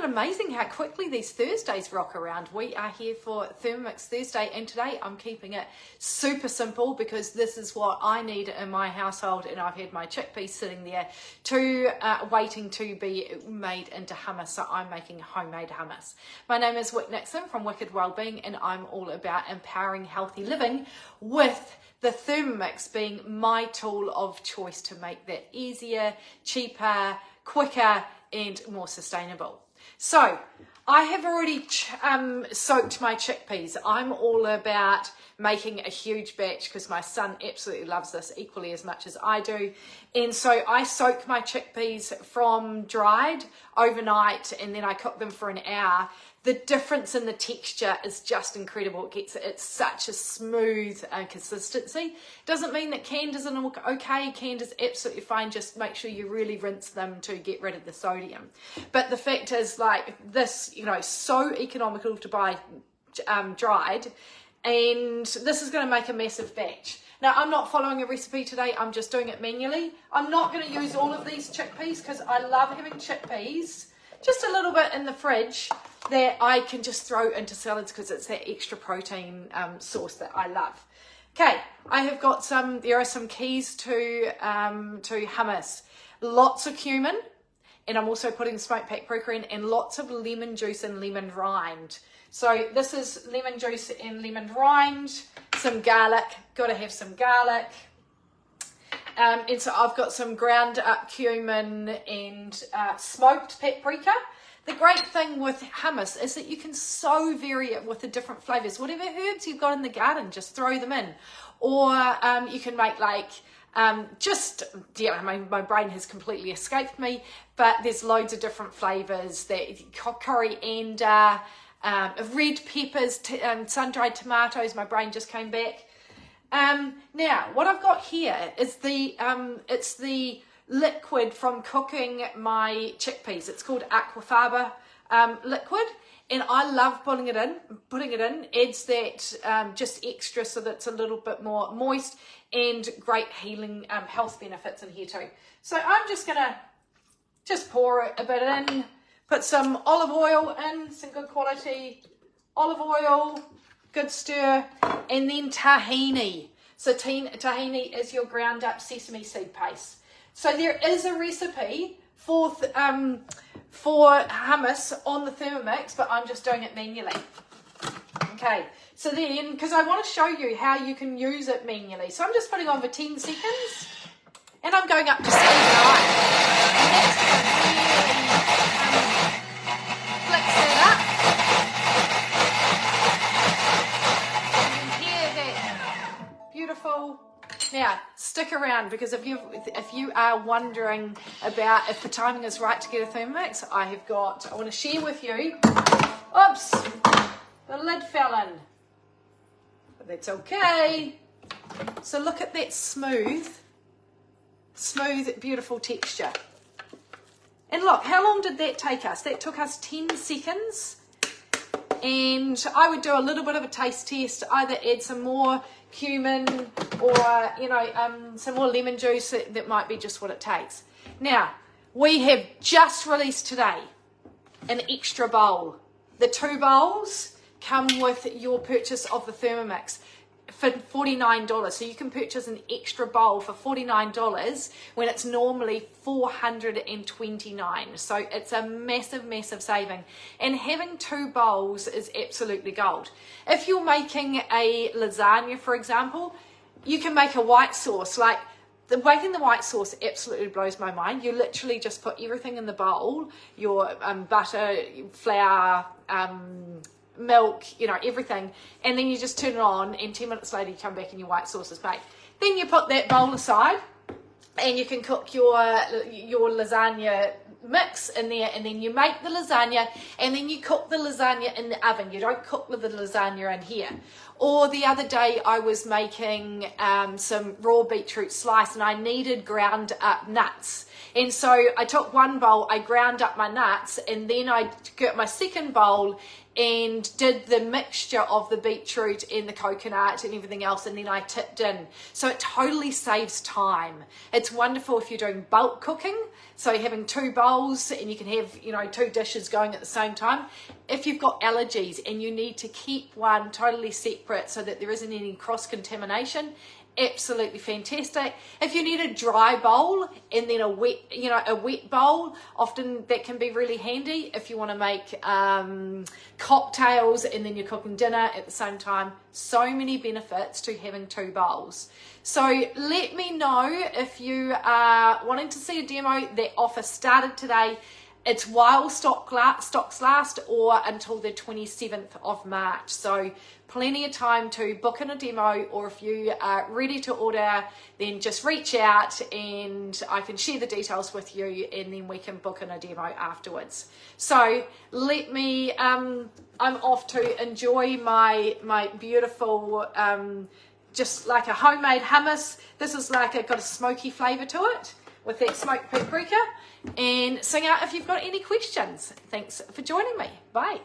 amazing how quickly these Thursdays rock around. We are here for Thermomix Thursday, and today I'm keeping it super simple because this is what I need in my household, and I've had my chickpeas sitting there waiting to be made into hummus, so I'm making homemade hummus. My name is Nixon from Wellbeing, and I'm all about empowering healthy living with the Thermomix being my tool of choice to make that easier, cheaper, quicker and more sustainable. So I have already soaked my chickpeas. I'm all about making a huge batch because my son absolutely loves this equally as much as I do. And so I soak my chickpeas from dried overnight, and then I cook them for an hour. The difference in the texture is just incredible. It's such a smooth consistency. Doesn't mean that canned isn't okay. Canned is absolutely fine. Just make sure you really rinse them to get rid of the sodium. But the fact is, like this, so economical to buy dried, and this is going to make a massive batch. Now, I'm not following a recipe today. I'm just doing it manually. I'm not going to use all of these chickpeas because I love having chickpeas just a little bit in the fridge that I can just throw into salads because it's that extra protein source that I love. Okay, I have got there are some keys to hummus. Lots of cumin, and I'm also putting smoked paprika in, and lots of lemon juice and lemon rind. So this is lemon juice and lemon rind, some garlic, got to have some garlic. And so I've got some ground up cumin and smoked paprika. The great thing with hummus is that you can so vary it with the different flavors. Whatever herbs you've got in the garden, just throw them in. Or you can make like, my brain has completely escaped me, but there's loads of different flavors. Coriander, red peppers, sun-dried tomatoes. My brain just came back. Now, what I've got here is it's the liquid from cooking my chickpeas. It's called aquafaba liquid, and I love putting it in. Adds that just extra so that it's a little bit more moist, and great healing health benefits in here too. So I'm just gonna pour a bit in, put some olive oil in, some good quality olive oil, good stir, and then tahini. So tahini is your ground up sesame seed paste. So there is a recipe for hummus on the Thermomix, but I'm just doing it manually. Okay, so then, because I want to show you how you can use it manually. So I'm just putting on for 10 seconds, and I'm going up to speed 9. And that's going to really flex that up. Beautiful. Now stick around, because if you are wondering about if the timing is right to get a Thermomix, I want to share with you. Oops, the lid fell in, but that's okay. So look at that smooth, beautiful texture. And look, how long did that take us? That took us 10 seconds. And I would do a little bit of a taste test, either add some more cumin or, some more lemon juice. That might be just what it takes. Now, we have just released today an extra bowl. The 2 bowls come with your purchase of the Thermomix for $49. So you can purchase an extra bowl for $49 when it's normally $429. So it's a massive saving. And having 2 bowls is absolutely gold. If you're making a lasagna, for example, you can make a white sauce. Like, making the white sauce absolutely blows my mind. You literally just put everything in the bowl, your butter, flour, milk, everything, and then you just turn it on, and 10 minutes later you come back and your white sauce is made. Then you put that bowl aside, and you can cook your lasagna mix in there, and then you make the lasagna, and then you cook the lasagna in the oven. You don't cook with the lasagna in here. Or the other day I was making some raw beetroot slice and I needed ground up nuts. And so I took one bowl, I ground up my nuts, and then I got my second bowl and did the mixture of the beetroot and the coconut and everything else, and then I tipped in. So it totally saves time. It's wonderful if you're doing bulk cooking, so having 2 bowls and you can have, you know, 2 dishes going at the same time. If you've got allergies and you need to keep one totally separate so that there isn't any cross-contamination, absolutely fantastic. If you need a dry bowl and then a wet bowl, often that can be really handy if you want to make cocktails and then you're cooking dinner at the same time. So many benefits to having 2 bowls. So let me know if you are wanting to see a demo. That offer started today. It's while stocks last, or until the 27th of March. So plenty of time to book in a demo, or if you are ready to order, then just reach out and I can share the details with you, and then we can book in a demo afterwards. So let me, I'm off to enjoy my beautiful, just like a homemade hummus. This is like, it got a smoky flavour to it with that smoked paprika. And sing out if you've got any questions. Thanks for joining me. Bye.